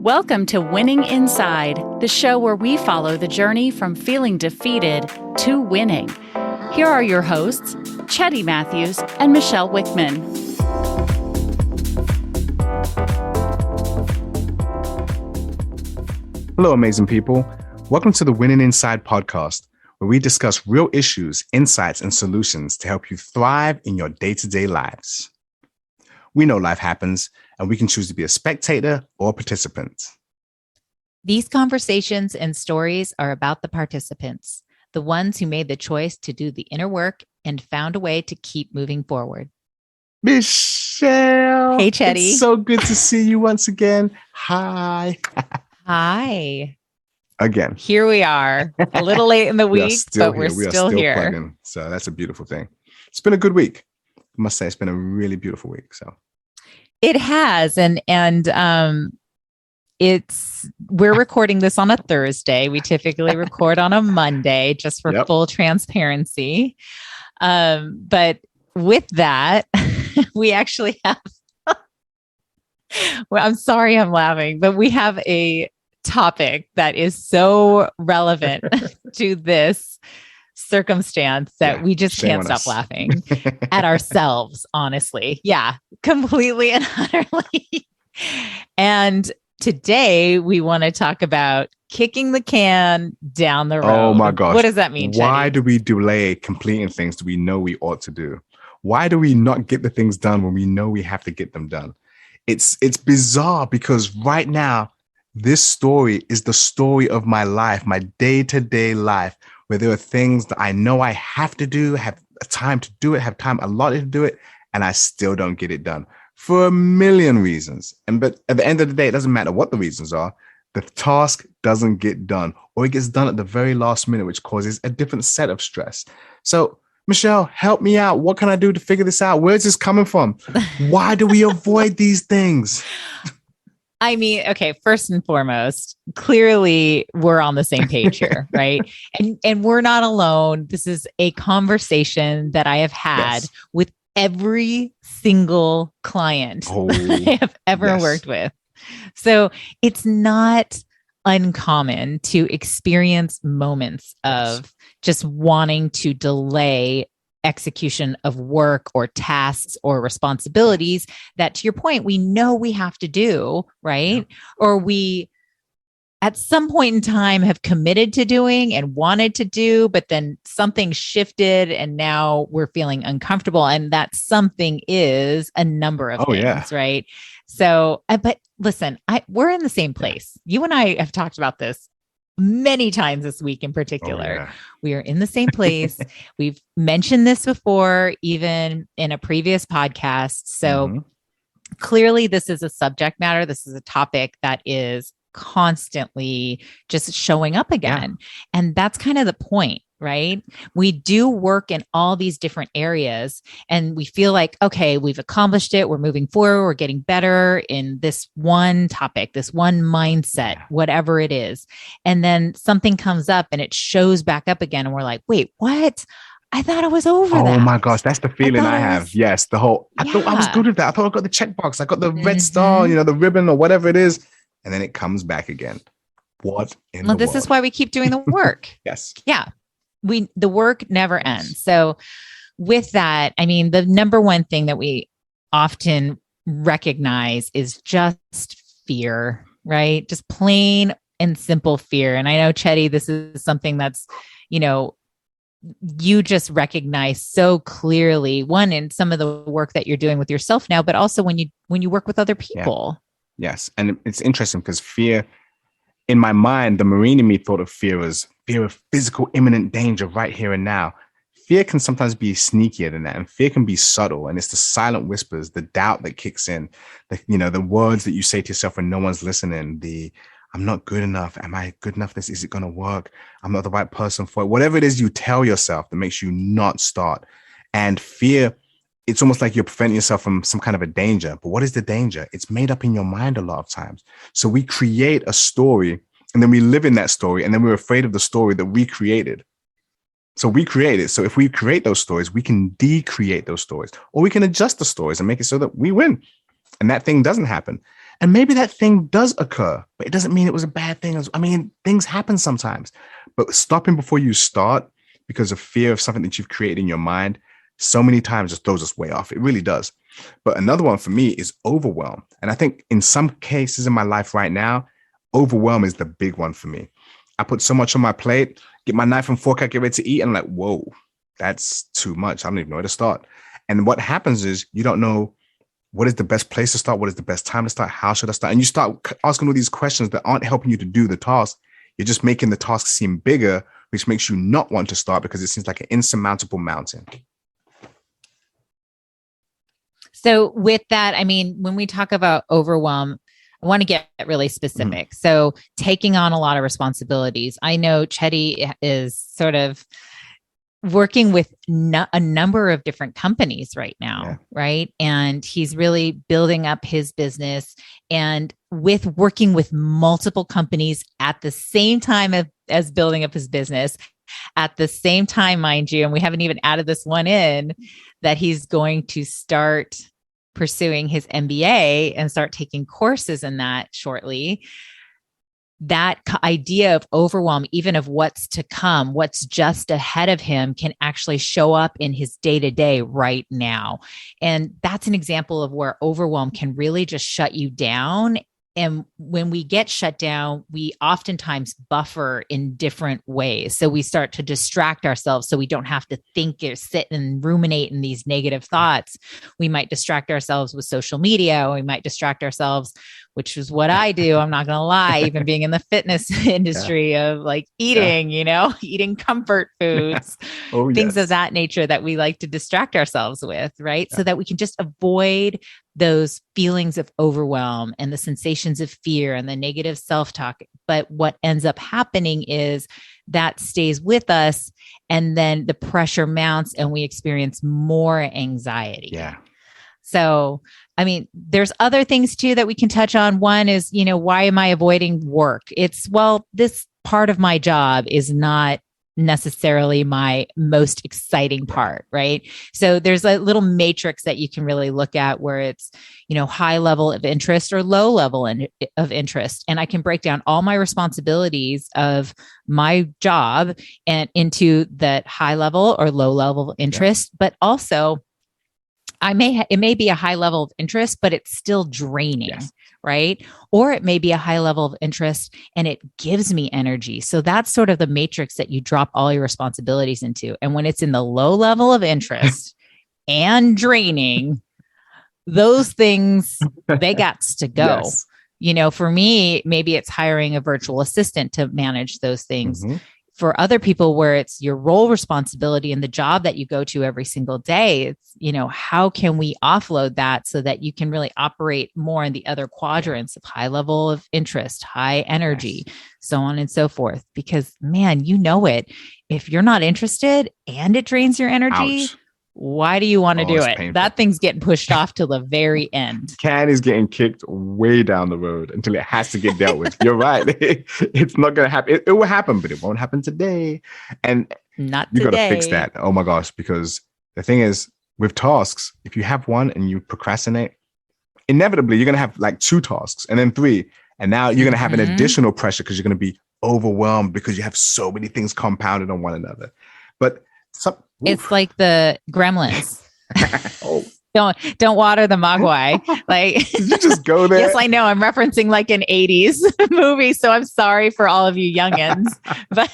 Welcome to Winning Inside, the show where we follow the journey from feeling defeated to winning. Here are your hosts, Cheddy Matthews and Michelle Wickman. Hello, amazing people. Welcome to the Winning Inside podcast, where we discuss real issues, insights, and solutions to help you thrive in your day-to-day lives. We know life happens, and we can choose to be a spectator or a participant. These conversations and stories are about the participants, the ones who made the choice to do the inner work and found a way to keep moving forward. Michelle! Hey, Cheddy. It's so good to see you once again. Hi. Hi. Again. Here we are, a little late in the week, but we're still here. Plugging, so that's a beautiful thing. It's been a good week. I must say it's been a really beautiful week. So it has, and we're recording this on a Thursday. We typically record on a Monday, just for full transparency. But with that, we actually have. Well, I'm sorry, I'm laughing, but we have a topic that is so relevant to this circumstance that we just can't stop laughing at ourselves, honestly. Yeah, completely and utterly. And today we want to talk about kicking the can down the road. Oh my gosh. What does that mean, Why Cheddy? do we delay completing things that we know we ought to do? Why do we not get the things done when we know we have to get them done? It's bizarre because right now, this story is the story of my life, my day-to-day life, where there are things that I know I have to do, have time to do it, have time allotted to do it, and I still don't get it done for a million reasons. But at the end of the day, it doesn't matter what the reasons are. The task doesn't get done, or it gets done at the very last minute, which causes a different set of stress. So, Michelle, help me out. What can I do to figure this out? Where's this coming from? Why do we avoid these things? I mean, okay, first and foremost, clearly we're on the same page here, right? And we're not alone. This is a conversation that I have had with every single client I have ever worked with. So it's not uncommon to experience moments of just wanting to delay execution of work or tasks or responsibilities that, to your point, we know we have to do, right? Yeah. Or we at some point in time have committed to doing and wanted to do, but then something shifted and now we're feeling uncomfortable. And that something is a number of things, right? So, but listen, we're in the same place. You and I have talked about this many times this week in particular. We are in the same place. We've mentioned this before, even in a previous podcast. So clearly this is a subject matter. This is a topic that is constantly just showing up again. And that's kind of the point, right? We do work in all these different areas and we feel like, okay, we've accomplished it. We're moving forward. We're getting better in this one topic, this one mindset, whatever it is. And then something comes up and it shows back up again. And we're like, wait, what? I thought I was over that. Oh my gosh, that's the feeling I have. Yes, the whole, I thought I was good at that. I thought I got the checkbox. I got the red star, the ribbon or whatever it is. And then it comes back again. What in the world? This is why we keep doing the work. Yes. Yeah. The work never ends. So with that, I mean, the number one thing that we often recognize is just fear, right? Just plain and simple fear. And I know, Cheddy, this is something that's, you just recognize so clearly, one, in some of the work that you're doing with yourself now, but also when you work with other people. Yes. And it's interesting because fear, in my mind, the Marine in me thought of fear as fear of physical imminent danger right here and now. Fear can sometimes be sneakier than that. And fear can be subtle. And it's the silent whispers, the doubt that kicks in, the words that you say to yourself when no one's listening, I'm not good enough. Am I good enough? Is it going to work? I'm not the right person for it. Whatever it is you tell yourself that makes you not start. And fear, it's almost like you're preventing yourself from some kind of a danger. But what is the danger? It's made up in your mind a lot of times. So we create a story and then we live in that story. And then we're afraid of the story that we created. So we create it. So if we create those stories, we can decreate those stories, or we can adjust the stories and make it so that we win. And that thing doesn't happen. And maybe that thing does occur, but it doesn't mean it was a bad thing. I mean, things happen sometimes, but stopping before you start because of fear of something that you've created in your mind so many times just throws us way off. It really does. But another one for me is overwhelm. And I think in some cases in my life right now, overwhelm is the big one for me. I put so much on my plate, get my knife and fork out, get ready to eat. And I'm like, whoa, that's too much. I don't even know where to start. And what happens is you don't know what is the best place to start? What is the best time to start? How should I start? And you start asking all these questions that aren't helping you to do the task. You're just making the task seem bigger, which makes you not want to start because it seems like an insurmountable mountain. So with that, I mean, when we talk about overwhelm, I want to get really specific. So taking on a lot of responsibilities. I know Cheddy is sort of working with a number of different companies right now, right? And he's really building up his business and with working with multiple companies at the same time as building up his business. At the same time, mind you, and we haven't even added this one in, that he's going to start pursuing his MBA and start taking courses in that shortly. That idea of overwhelm, even of what's to come, what's just ahead of him, can actually show up in his day-to-day right now. And that's an example of where overwhelm can really just shut you down. And when we get shut down, we oftentimes buffer in different ways. So we start to distract ourselves so we don't have to think or sit and ruminate in these negative thoughts. We might distract ourselves with social media. Or we might distract ourselves, which is what I do. I'm not going to lie, even being in the fitness industry of like eating, eating comfort foods, things of that nature that we like to distract ourselves with, right? So that we can just avoid those feelings of overwhelm and the sensations of fear and the negative self-talk. But what ends up happening is that stays with us and then the pressure mounts and we experience more anxiety. Yeah. So, I mean, there's other things too that we can touch on. One is, why am I avoiding work? It's, well, this part of my job is not necessarily my most exciting part, right? So there's a little matrix that you can really look at where it's, high level of interest or low level of interest. And I can break down all my responsibilities of my job and into that high level or low level of interest, but also it may be a high level of interest, but it's still draining, right? Or it may be a high level of interest and it gives me energy. So that's sort of the matrix that you drop all your responsibilities into. And when it's in the low level of interest and draining, those things, they got to go. For me, maybe it's hiring a virtual assistant to manage those things. For other people where it's your role responsibility and the job that you go to every single day, it's, how can we offload that so that you can really operate more in the other quadrants of high level of interest, high energy, so on and so forth. Because man, if you're not interested and it drains your energy, why do you want to do it? Painful. That thing's getting pushed off till the very end. Can is getting kicked way down the road until it has to get dealt with. You're right. It's not going to happen. It will happen, but it won't happen today. And not you got today. to fix that. Oh my gosh. Because the thing is with tasks, if you have one and you procrastinate, inevitably you're going to have like 2 tasks and then 3. And now you're going to have an additional pressure because you're going to be overwhelmed because you have so many things compounded on one another. But it's like the Gremlins. Don't water the mogwai. Like, did you just go there? Yes, I know. I'm referencing like an 80s movie, so I'm sorry for all of you youngins. But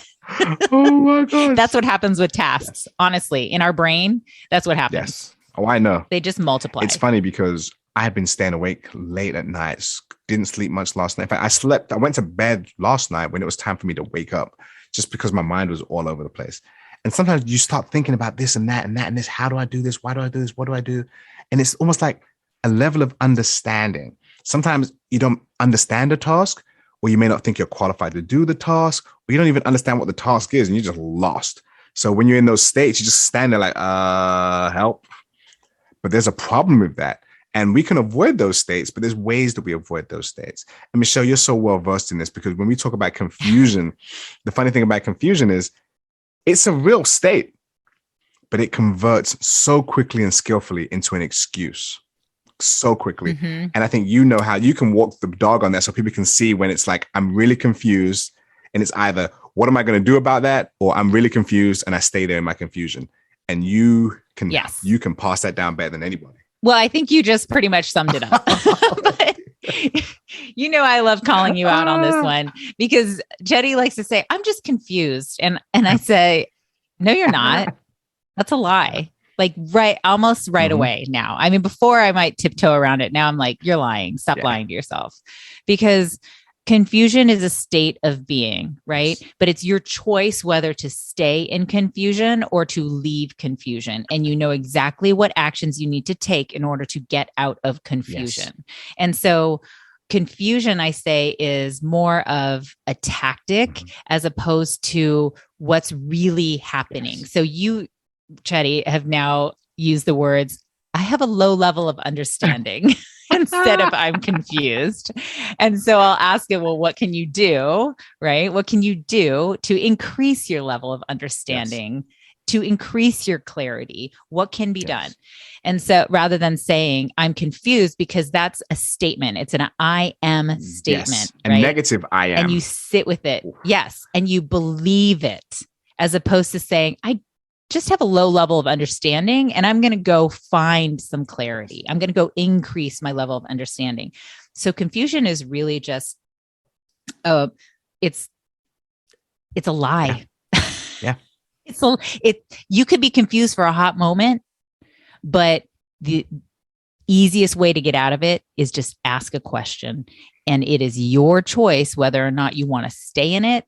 oh my gosh, that's what happens with tasks. Honestly, in our brain, that's what happens. Yes. Oh, I know. They just multiply. It's funny because I had been staying awake late at night. Didn't sleep much last night. In fact, I went to bed last night when it was time for me to wake up, just because my mind was all over the place. And sometimes you start thinking about this and that and that and this. How do I do this? Why do I do this? What do I do? And it's almost like a level of understanding. Sometimes you don't understand a task, or you may not think you're qualified to do the task, or you don't even understand what the task is and you're just lost. So when you're in those states, you just stand there like, help. But there's a problem with that. And we can avoid those states, but there's ways that we avoid those states. And Michelle, you're so well versed in this because when we talk about confusion, the funny thing about confusion is it's a real state, but it converts so quickly and skillfully into an excuse. so quickly. And I think you know how you can walk the dog on that so people can see when it's like, I'm really confused. And it's either, what am I going to do about that? Or I'm really confused and I stay there in my confusion. And you can pass that down better than anybody. Well, I think you just pretty much summed it up. But, I love calling you out on this one because Cheddy likes to say, I'm just confused. And I say, no, you're not. That's a lie. Like almost right away now. I mean, before I might tiptoe around it. Now I'm like, you're lying. Stop lying to yourself. Because confusion is a state of being, right? But it's your choice whether to stay in confusion or to leave confusion. And you know exactly what actions you need to take in order to get out of confusion. And so confusion, I say, is more of a tactic as opposed to what's really happening. So you, Cheddy, have now used the words, I have a low level of understanding instead of I'm confused. And so I'll ask it, well, what can you do? Right? What can you do to increase your level of understanding, to increase your clarity? What can be done? And so rather than saying I'm confused, because that's a statement, it's an I am statement, a negative I am. And you sit with it. Yes. And you believe it as opposed to saying, I just have a low level of understanding and I'm going to go find some clarity. I'm going to go increase my level of understanding. So confusion is really just, it's a lie. Yeah. You could be confused for a hot moment, but the easiest way to get out of it is just ask a question. And it is your choice whether or not you want to stay in it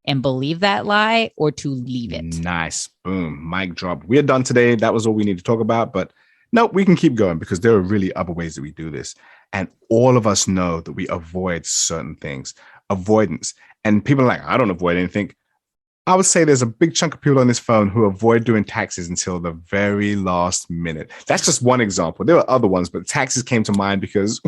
and believe that lie or to leave it. Nice. Boom. Mic drop. We're done today. That was all we need to talk about. But no, we can keep going because there are really other ways that we do this. And all of us know that we avoid certain things. Avoidance. And people are like, I don't avoid anything. I would say there's a big chunk of people on this phone who avoid doing taxes until the very last minute. That's just one example. There are other ones, but taxes came to mind because,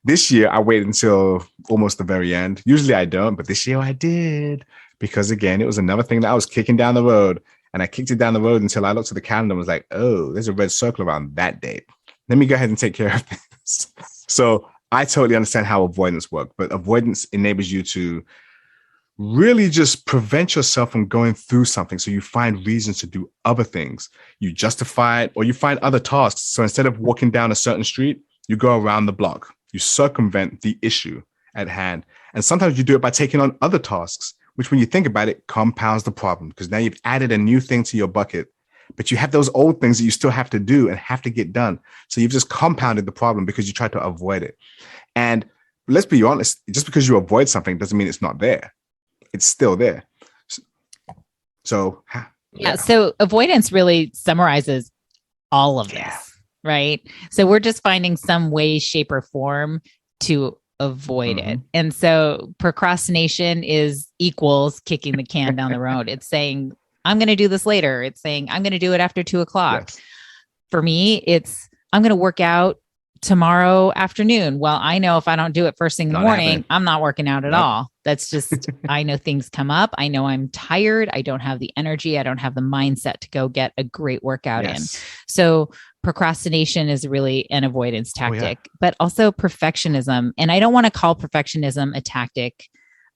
this year I waited until almost the very end. Usually I don't, but this year I did because, again, it was another thing that I was kicking down the road. And I kicked it down the road until I looked at the calendar and was like, oh, there's a red circle around that date. Let me go ahead and take care of this. So I totally understand how avoidance works, but avoidance enables you to really just prevent yourself from going through something. So you find reasons to do other things. You justify it or you find other tasks. So instead of walking down a certain street, you go around the block. You circumvent the issue at hand. And sometimes you do it by taking on other tasks, which when you think about it, compounds the problem because now you've added a new thing to your bucket, but you have those old things that you still have to do and have to get done. So you've just compounded the problem because you tried to avoid it. And let's be honest, just because you avoid something doesn't mean it's not there. It's still there. So avoidance really summarizes all of this, right? So we're just finding some way, shape, or form to avoid it. And so procrastination equals kicking the can down the road. It's saying, I'm going to do this later. It's saying, I'm going to do it after 2:00. Yes. For me, it's, I'm going to work out tomorrow afternoon. Well, I know if I don't do it first thing in the morning, I'm not working out at all. That's just, I know things come up. I know I'm tired. I don't have the energy. I don't have the mindset to go get a great workout in. So procrastination is really an avoidance tactic, but also perfectionism. And I don't want to call perfectionism a tactic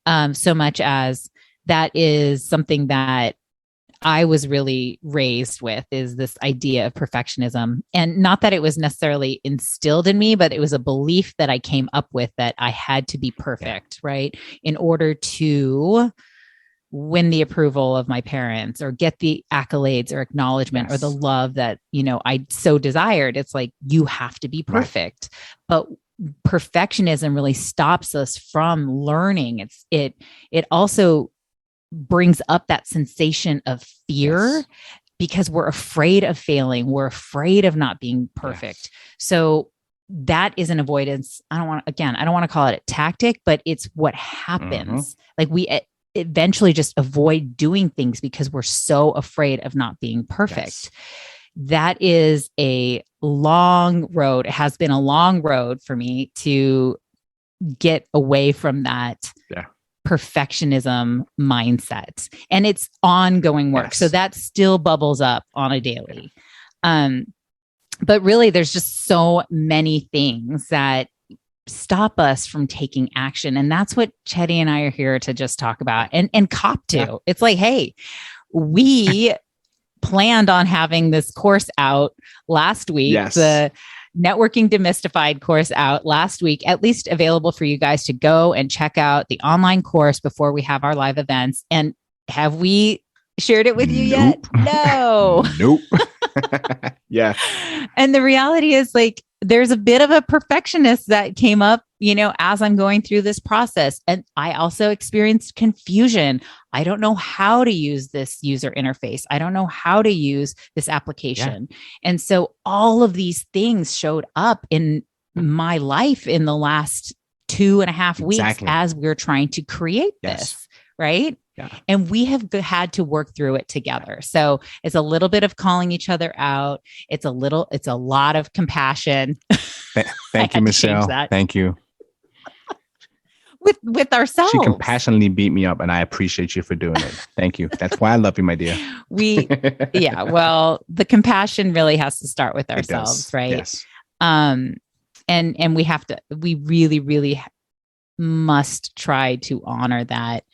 so much as that is something that I was really raised with, is this idea of perfectionism. And not that it was necessarily instilled in me, but it was a belief that I came up with that I had to be perfect, right? In order to win the approval of my parents or get the accolades or acknowledgement or the love that, I so desired. It's like, you have to be perfect. But perfectionism really stops us from learning. It also brings up that sensation of fear because we're afraid of failing. We're afraid of not being perfect. So that is an avoidance. I don't want to call it a tactic, but it's what happens. Like we eventually just avoid doing things because we're so afraid of not being perfect. That is a long road. It has been a long road for me to get away from that perfectionism mindset, and it's ongoing work. So that still bubbles up on a daily. But really, there's just so many things that stop us from taking action. And that's what Cheddy and I are here to just talk about and cop to. Yeah. It's like, hey, we planned on having this course out last week. Yes. The Networking Demystified course out last week, at least available for you guys to go and check out the online course before we have our live events. And have we shared it with you yet? No. Nope. Yeah. And the reality is, like, there's a bit of a perfectionist that came up, as I'm going through this process. And I also experienced confusion. I don't know how to use this user interface. I don't know how to use this application. Yeah. And so all of these things showed up in my life in the last 2.5 weeks as we're trying to create this, right? Yeah. And we have had to work through it together. So it's a little bit of calling each other out. It's a lot of compassion. Thank you, Michelle. Thank you. With ourselves. She compassionately beat me up, and I appreciate you for doing it. Thank you. That's why I love you, my dear. Well, the compassion really has to start with ourselves, right? Yes. And we really, really must try to honor that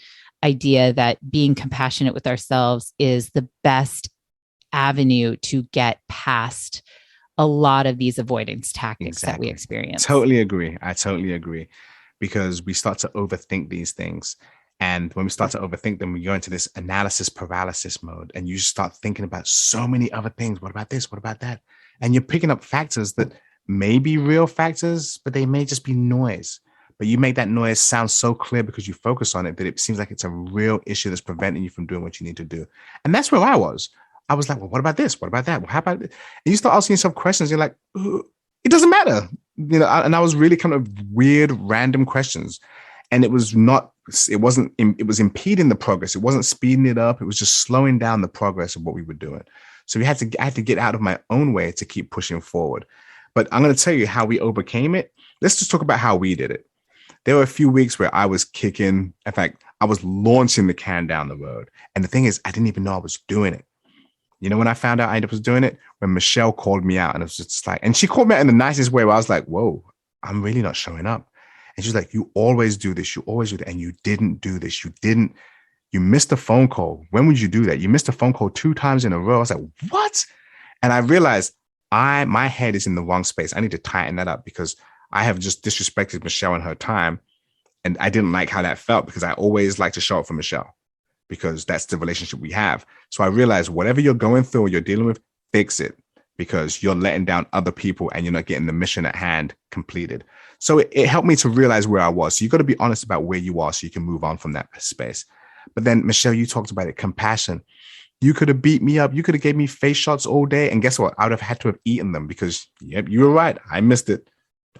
idea that being compassionate with ourselves is the best avenue to get past a lot of these avoidance tactics that we experience. Totally agree. I totally agree. Because we start to overthink these things. And when we start to overthink them, we go into this analysis paralysis mode, and you start thinking about so many other things. What about this? What about that? And you're picking up factors that may be real factors, but they may just be noise. But you make that noise sound so clear because you focus on it that it seems like it's a real issue that's preventing you from doing what you need to do. And that's where I was. I was like, well, what about this? What about that? Well, how about it? And you start asking yourself questions. You're like, it doesn't matter. And I was really kind of weird, random questions. And it was impeding the progress. It wasn't speeding it up. It was just slowing down the progress of what we were doing. So I had to get out of my own way to keep pushing forward. But I'm going to tell you how we overcame it. Let's just talk about how we did it. There were a few weeks where I was kicking. In fact, I was launching the can down the road. And the thing is, I didn't even know I was doing it. When I found out I was doing it, when Michelle called me out, and it was just like, and she called me out in the nicest way where I was like, whoa, I'm really not showing up. And she's like, you always do this. You always do that. And you didn't do this. You missed a phone call. When would you do that? You missed a phone call 2 times in a row. I was like, what? And I realized my head is in the wrong space. I need to tighten that up because I have just disrespected Michelle and her time. And I didn't like how that felt because I always like to show up for Michelle because that's the relationship we have. So I realized whatever you're going through or you're dealing with, fix it because you're letting down other people and you're not getting the mission at hand completed. So it helped me to realize where I was. So you got to be honest about where you are so you can move on from that space. But then, Michelle, you talked about it, compassion. You could have beat me up. You could have gave me face shots all day. And guess what? I would have had to have eaten them because, yep, you were right. I missed it.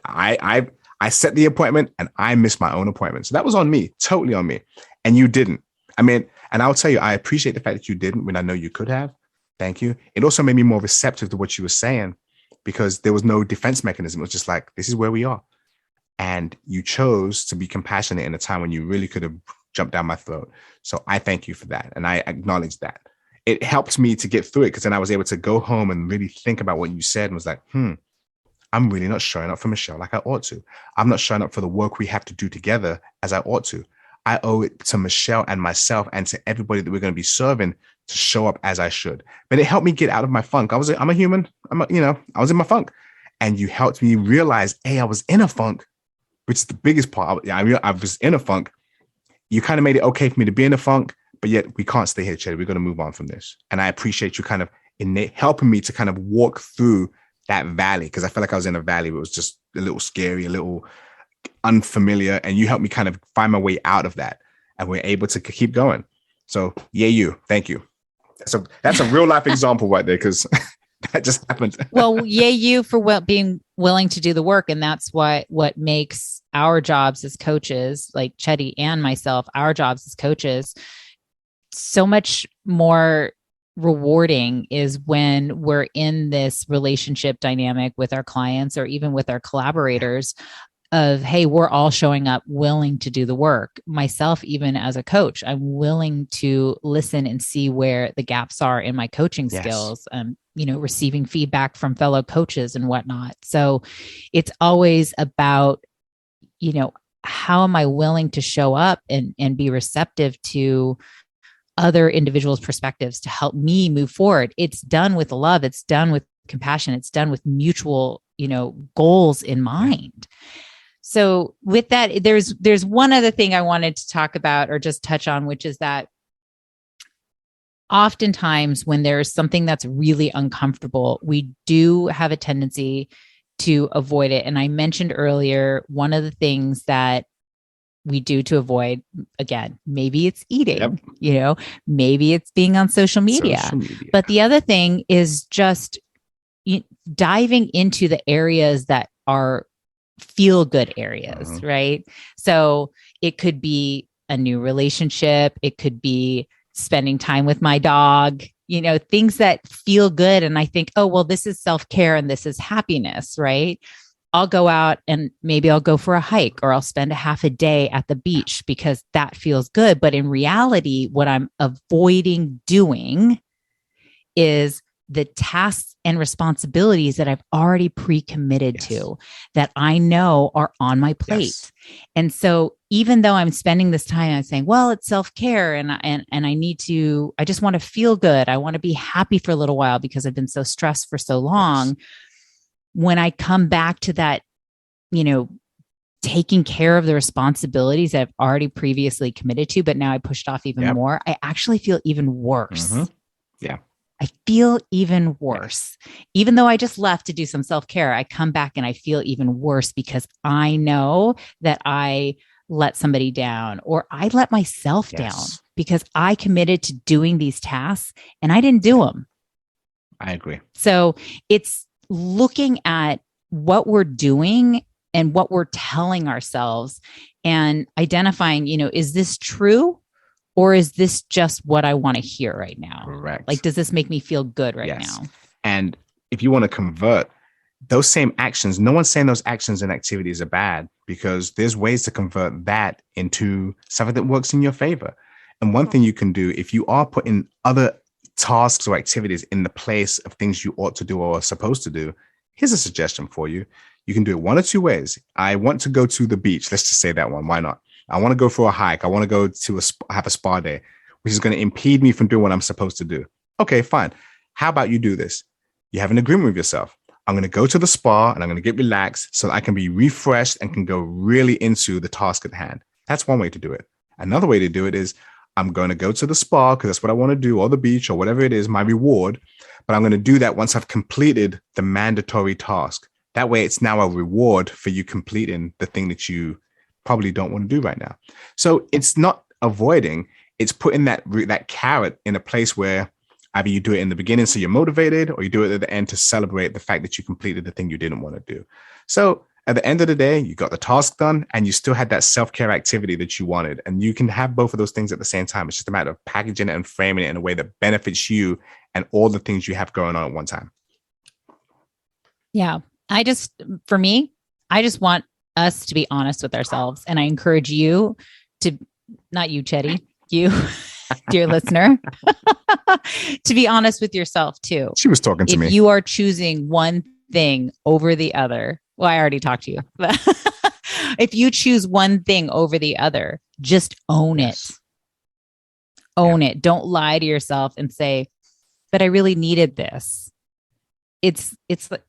I set the appointment and I missed my own appointment. So that was on me, totally on me. And you didn't. I mean, and I'll tell you, I appreciate the fact that you didn't when I know you could have. Thank you. It also made me more receptive to what you were saying because there was no defense mechanism. It was just like, this is where we are. And you chose to be compassionate in a time when you really could have jumped down my throat. So I thank you for that. And I acknowledge that. It helped me to get through it because then I was able to go home and really think about what you said and was like, I'm really not showing up for Michelle like I ought to. I'm not showing up for the work we have to do together as I ought to. I owe it to Michelle and myself and to everybody that we're going to be serving to show up as I should. But it helped me get out of my funk. I'm a human. I was in my funk. And you helped me realize, hey, I was in a funk, which is the biggest part. I was in a funk. You kind of made it okay for me to be in a funk, but yet we can't stay here, Cheddy. We're going to move on from this. And I appreciate you kind of helping me to kind of walk through that valley because I felt like I was in a valley where it was just a little scary, a little unfamiliar, and you helped me kind of find my way out of that, and we're able to keep going. So, thank you. So that's a real life example right there because that just happened. Well, you for being willing to do the work, and that's what makes our jobs as coaches, like Cheddy and myself, our jobs as coaches, so much more rewarding is when we're in this relationship dynamic with our clients or even with our collaborators of, hey, we're all showing up willing to do the work. Myself, even as a coach, I'm willing to listen and see where the gaps are in my coaching skills. receiving feedback from fellow coaches and whatnot. So it's always about, how am I willing to show up and be receptive to other individuals' perspectives to help me move forward. It's done with love. It's done with compassion. It's done with mutual, goals in mind. So with that, there's one other thing I wanted to talk about or just touch on, which is that oftentimes when there's something that's really uncomfortable, we do have a tendency to avoid it. And I mentioned earlier, one of the things that we do to avoid, again, maybe it's eating, maybe it's being on social media. But the other thing is just diving into the areas that are feel good areas, right? So it could be a new relationship. It could be spending time with my dog, things that feel good. And I think, oh, well, this is self-care and this is happiness, right? I'll go out and maybe I'll go for a hike or I'll spend a half a day at the beach because that feels good. But in reality, what I'm avoiding doing is the tasks and responsibilities that I've already pre-committed to that I know are on my plate. And so even though I'm spending this time, I'm saying, well, it's self-care and I just want to feel good. I want to be happy for a little while because I've been so stressed for so long. When I come back to that, taking care of the responsibilities that I've already previously committed to, but now I pushed off even more, I actually feel even worse. I feel even worse. Even though I just left to do some self-care, I come back and I feel even worse because I know that I let somebody down or I let myself down because I committed to doing these tasks and I didn't do them. I agree. So it's looking at what we're doing and what we're telling ourselves and identifying, is this true? Or is this just what I want to hear right now? Correct. Like, does this make me feel good right now? And if you want to convert those same actions, no one's saying those actions and activities are bad because there's ways to convert that into something that works in your favor. And one thing you can do, if you are putting other tasks or activities in the place of things you ought to do or are supposed to do, here's a suggestion for you. You can do it one or two ways. I want to go to the beach. Let's just say that one. Why not? I want to go for a hike. I want to go to have a spa day, which is going to impede me from doing what I'm supposed to do. Okay, fine. How about you do this? You have an agreement with yourself. I'm going to go to the spa and I'm going to get relaxed so that I can be refreshed and can go really into the task at hand. That's one way to do it. Another way to do it is I'm going to go to the spa because that's what I want to do, or the beach or whatever it is, my reward. But I'm going to do that once I've completed the mandatory task. That way it's now a reward for you completing the thing that you probably don't want to do right now. So it's not avoiding, it's putting that carrot in a place where either you do it in the beginning so you're motivated, or you do it at the end to celebrate the fact that you completed the thing you didn't want to do. So at the end of the day, you got the task done and you still had that self-care activity that you wanted. And you can have both of those things at the same time. It's just a matter of packaging it and framing it in a way that benefits you and all the things you have going on at one time. Yeah. For me, I just want us to be honest with ourselves. And I encourage you to, not you, Cheddy, you, dear listener, to be honest with yourself too. She was talking to me. If you are choosing one thing over the other, well, I already talked to you, but if you choose one thing over the other, just own it. Own it. Don't lie to yourself and say, but I really needed this. It's like,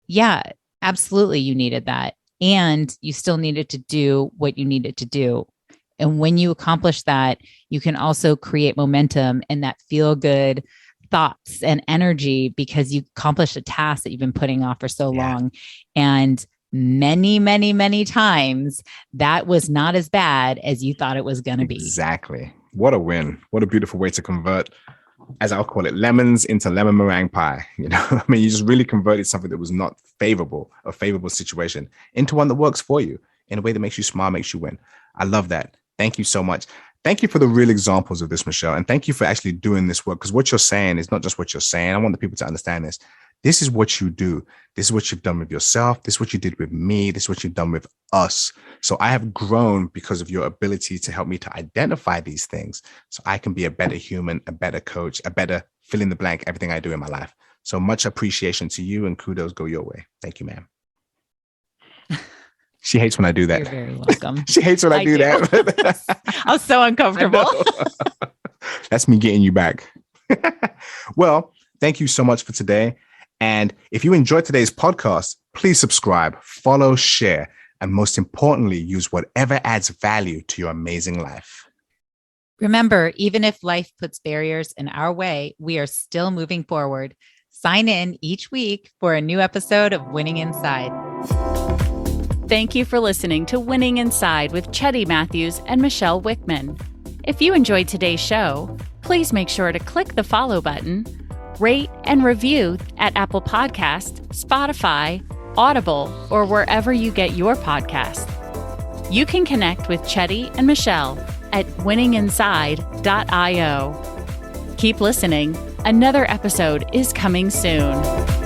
yeah, absolutely. You needed that. And you still needed to do what you needed to do. And when you accomplish that, you can also create momentum and that feel good thoughts and energy because you accomplished a task that you've been putting off for so long. And many, many, many times that was not as bad as you thought it was going to be. Exactly. What a win. What a beautiful way to convert, as I'll call it, lemons into lemon meringue pie. I mean, you just really converted something that was not favorable, a favorable situation, into one that works for you in a way that makes you smile, makes you win. I love that. Thank you so much. Thank you for the real examples of this, Michelle. And thank you for actually doing this work, because what you're saying is not just what you're saying. I want the people to understand this. This is what you do. This is what you've done with yourself. This is what you did with me. This is what you've done with us. So I have grown because of your ability to help me to identify these things so I can be a better human, a better coach, a better fill in the blank, everything I do in my life. So much appreciation to you, and kudos go your way. Thank you, ma'am. She hates when I do that. You're very welcome. She hates when I do that. I'm so uncomfortable. That's me getting you back. Well, thank you so much for today. And if you enjoyed today's podcast, please subscribe, follow, share, and most importantly, use whatever adds value to your amazing life. Remember, even if life puts barriers in our way, we are still moving forward. Sign in each week for a new episode of Winning Inside. Thank you for listening to Winning Inside with Cheddy Matthews and Michelle Wickman. If you enjoyed today's show, please make sure to click the follow button, rate and review at Apple Podcasts, Spotify, Audible, or wherever you get your podcasts. You can connect with Cheddy and Michelle at winninginside.io. Keep listening. Another episode is coming soon.